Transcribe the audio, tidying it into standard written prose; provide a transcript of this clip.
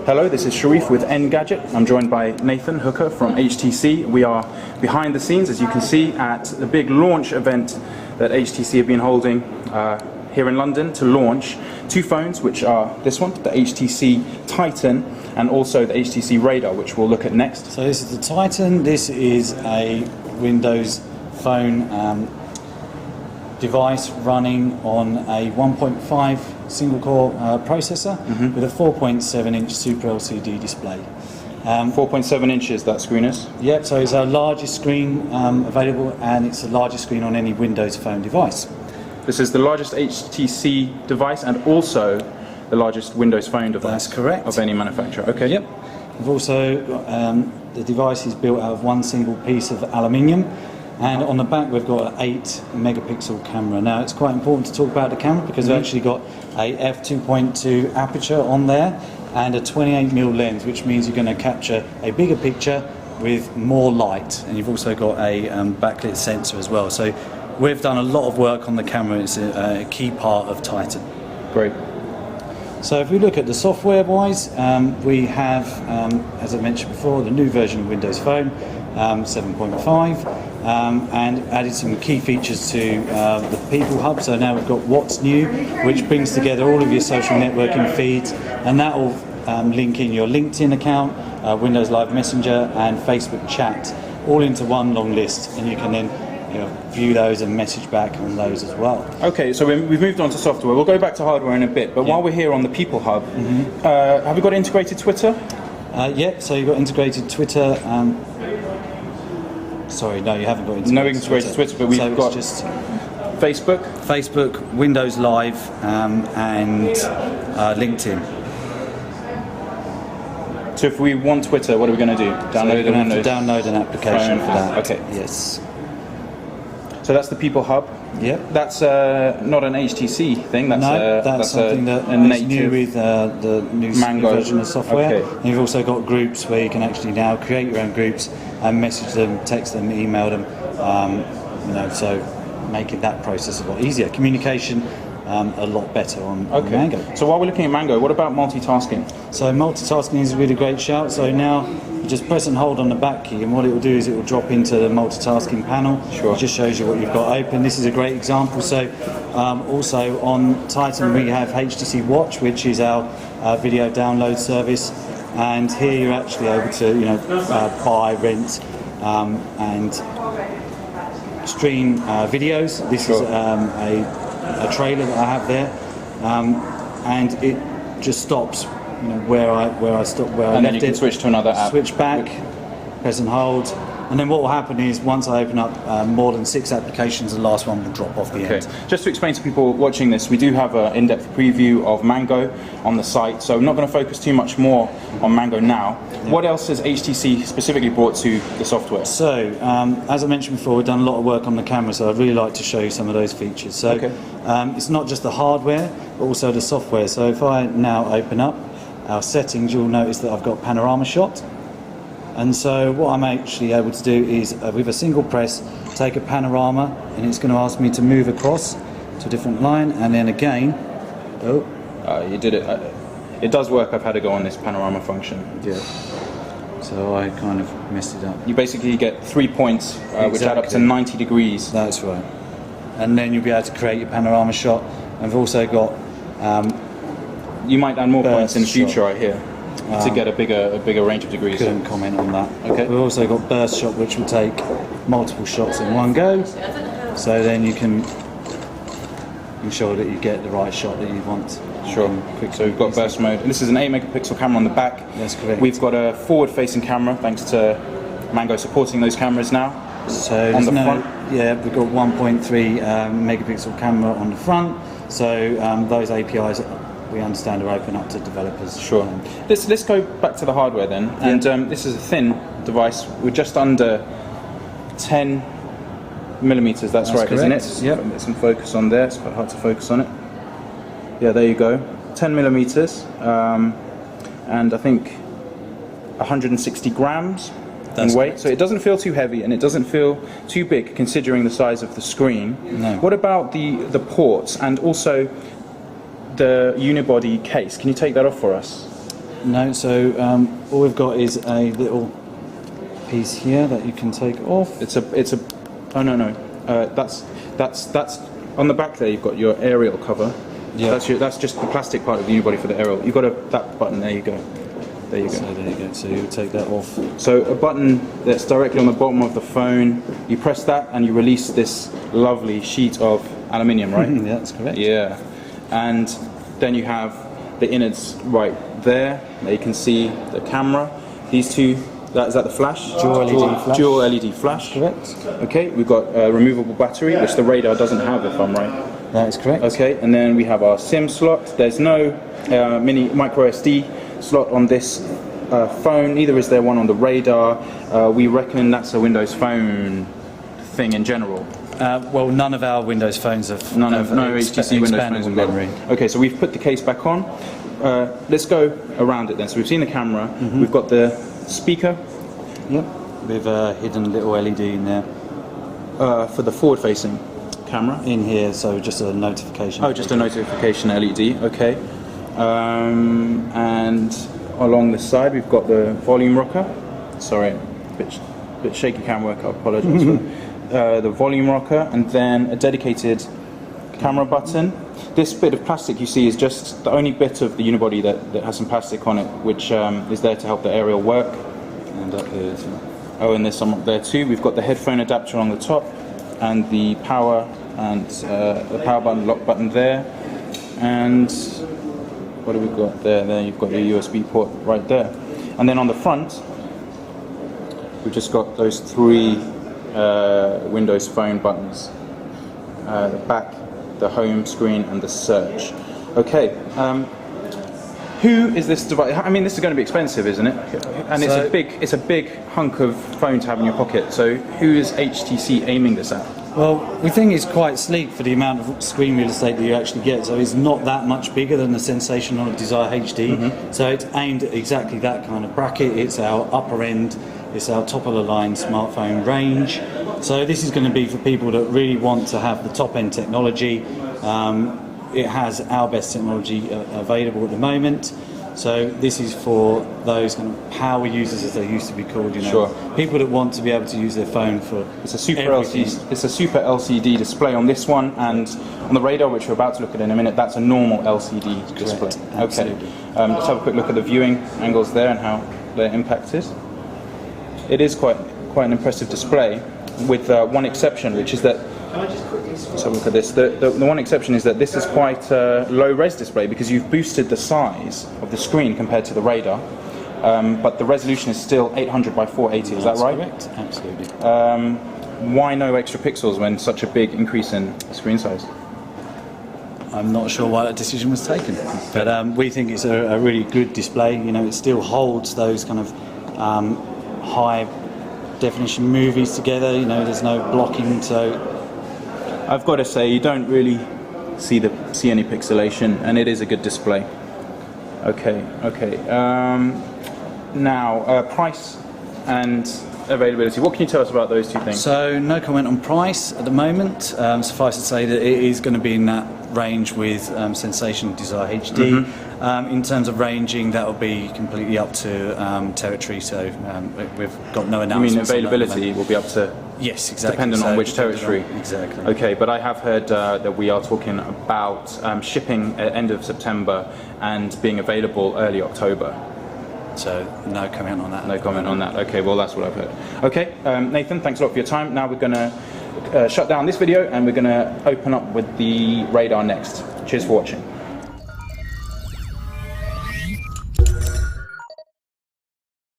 Hello, this is Sharif with Engadget. I'm joined by Nathan Hooker from HTC. We are behind the scenes, as you can see, at the big launch event that HTC have been holding here in London to launch two phones, which are this one, the HTC Titan, and also the HTC Radar, which we'll look at next. So this is the Titan. This is a Windows Phone device running on a 1.5 single-core processor with a 4.7-inch Super LCD display. 4.7 inches that screen is? Yep, so it's our largest screen available, and it's the largest screen on any Windows Phone device. This is the largest HTC device and also the largest Windows Phone device. That's correct. Of any manufacturer. Okay. Yep. We've also got, the device is built out of one single piece of aluminium, and on the back we've got an 8-megapixel camera. Now it's quite important to talk about the camera because we've actually got a f2.2 aperture on there and a 28mm lens, which means you're going to capture a bigger picture with more light, and you've also got a backlit sensor as well. So we've done a lot of work on the camera. It's a key part of Titan. Great. So if we look at the software-wise, we have, as I mentioned before, the new version of Windows Phone 7.5, and added some key features to the People Hub. So now we've got What's New, which brings together all of your social networking feeds, and that will link in your LinkedIn account, Windows Live Messenger, and Facebook Chat, all into one long list, and you can then view those and message back on those as well. Okay, so we've moved on to software. We'll go back to hardware in a bit, but while we're here on the People Hub, have we got integrated Twitter? So you've got integrated Twitter. Sorry, no, you haven't got integrated No integrated Twitter, but we've got just Facebook, Windows Live, and LinkedIn. So if we want Twitter, what are we going to do? Download an application for that. Okay. Yes. So that's the People Hub. Yep. That's not an HTC thing. That's something that is new with the new Mango version of software. Okay. And you've also got groups where you can actually now create your own groups and message them, text them, email them. So making that process a lot easier. Communication a lot better on Mango. So while we're looking at Mango, what about multitasking? So multitasking is a really great shout. So now you just press and hold on the back key, and what it will do is it will drop into the multitasking panel. Sure. It just shows you what you've got open. This is a great example. So also on Titan we have HTC Watch, which is our video download service, and here you're actually able to buy, rent, and stream videos. This is a trailer that I have there, and it just stops where I stopped, where I left it. And then you can switch to another app. Switch back, press and hold, and then what will happen is once I open up more than 6 applications, the last one will drop off the end. Just to explain to people watching this, we do have an in-depth preview of Mango on the site, so I'm not going to focus too much more on Mango now. What else has HTC specifically brought to the software? So, as I mentioned before, we've done a lot of work on the camera, so I'd really like to show you some of those features. So, it's not just the hardware, but also the software. So if I now open up our settings, you'll notice that I've got panorama shot. And so what I'm actually able to do is, with a single press, take a panorama, and it's going to ask me to move across to a different line, and then again, you did it. It does work. I've had to go on this panorama function. Yeah. So I kind of messed it up. You basically get 3 points, which add up to 90 degrees. That's right. And then you'll be able to create your panorama shot. And we've also got... you might add more points in the future, I hear, to get a bigger range of degrees. Couldn't comment on that. Okay. We've also got burst shot, which will take multiple shots in one go. So then you can ensure that you get the right shot that you want. Sure. So we've got burst mode. And this is an 8-megapixel camera on the back. That's correct. We've got a forward-facing camera, thanks to Mango supporting those cameras now. So on the front, we've got 1.3 megapixel camera on the front. So those APIs, we understand, are open up to developers. Sure. Let's go back to the hardware then. And this is a thin device. We're just under 10 millimeters. That's right, correct. Isn't it? Yep. Get some focus on there. It's quite hard to focus on it. Yeah, there you go. 10 millimeters, and I think 160 grams in weight. So it doesn't feel too heavy, and it doesn't feel too big considering the size of the screen. No. What about the ports and also the unibody case? Can you take that off for us? No, so all we've got is a little piece here that you can take off. It's a. Oh no. That's on the back there. You've got your aerial cover. Yeah. That's just the plastic part of the unibody for the aerial. You've got that button. There you go. There you go. So there you go. So you take that off. So a button that's directly on the bottom of the phone. You press that and you release this lovely sheet of aluminium, right? Yeah, that's correct. Yeah. And then you have the innards right there. There you can see the camera. These two. Is that the flash? Dual LED flash. Dual LED flash. Correct. Okay, we've got a removable battery, which the radar doesn't have, if I'm right. That is correct. Okay, and then we have our SIM slot. There's no micro SD slot on this phone. Neither is there one on the radar. We reckon that's a Windows Phone thing in general. Well, none of our Windows phones have No HTC Windows phones have memory. Okay, so we've put the case back on. Let's go around it then. So we've seen the camera. We've got the speaker. Yep. With a hidden little LED in there. For the forward-facing camera. In here, so just a notification. Oh, just a notification LED. Okay. And along the side, we've got the volume rocker. Sorry, bit shaky camera work. I apologise for the volume rocker, and then a dedicated camera button. This bit of plastic you see is just the only bit of the unibody that has some plastic on it, which is there to help the aerial work. And up here as well. Oh, and there's some up there too. We've got the headphone adapter on the top, and the power and the power button, lock button there. And what have we got there? There you've got your USB port right there. And then on the front, we've just got those three Windows Phone buttons. The back, the home screen, and the search. Okay. Who is this device? I mean, this is going to be expensive, isn't it? And it's a big hunk of phone to have in your pocket. So who is HTC aiming this at? Well, we think it's quite sleek for the amount of screen real estate that you actually get. So it's not that much bigger than the Sensational Desire HD. So it's aimed at exactly that kind of bracket. It's our upper end. It's our top of the line smartphone range. So this is going to be for people that really want to have the top end technology. It has our best technology available at the moment. So this is for those kind of power users, as they used to be called. People that want to be able to use their phone for. It's a super LCD. It's a super LCD display on this one, and on the radar, which we're about to look at in a minute, that's a normal LCD display. Okay. Let's have a quick look at the viewing angles there and how they're impacted. It is quite an impressive display, with one exception, which is that. Let's have a look at this. The one exception is that this is quite a low-res display because you've boosted the size of the screen compared to the radar, but the resolution is still 800 by 480. Is that right? Correct. Absolutely. Why no extra pixels when such a big increase in screen size? I'm not sure why that decision was taken, but we think it's a really good display. It still holds those kind of high definition movies together. There's no blocking, so. I've got to say, you don't really see any pixelation, and it is a good display. Okay. Now, price and availability. What can you tell us about those two things? So, no comment on price at the moment. Suffice to say that it is going to be in that range with Sensation Desire HD. In terms of ranging, that will be completely up to territory. So we've got no announcement. You mean availability will be up to? Yes, exactly. Depending on which territory. Exactly. Okay, but I have heard that we are talking about shipping at end of September and being available early October. So no comment on that. No comment on that. Okay, well that's what I've heard. Okay, Nathan, thanks a lot for your time. Now we're going to shut down this video and we're going to open up with the radar next. Cheers for watching.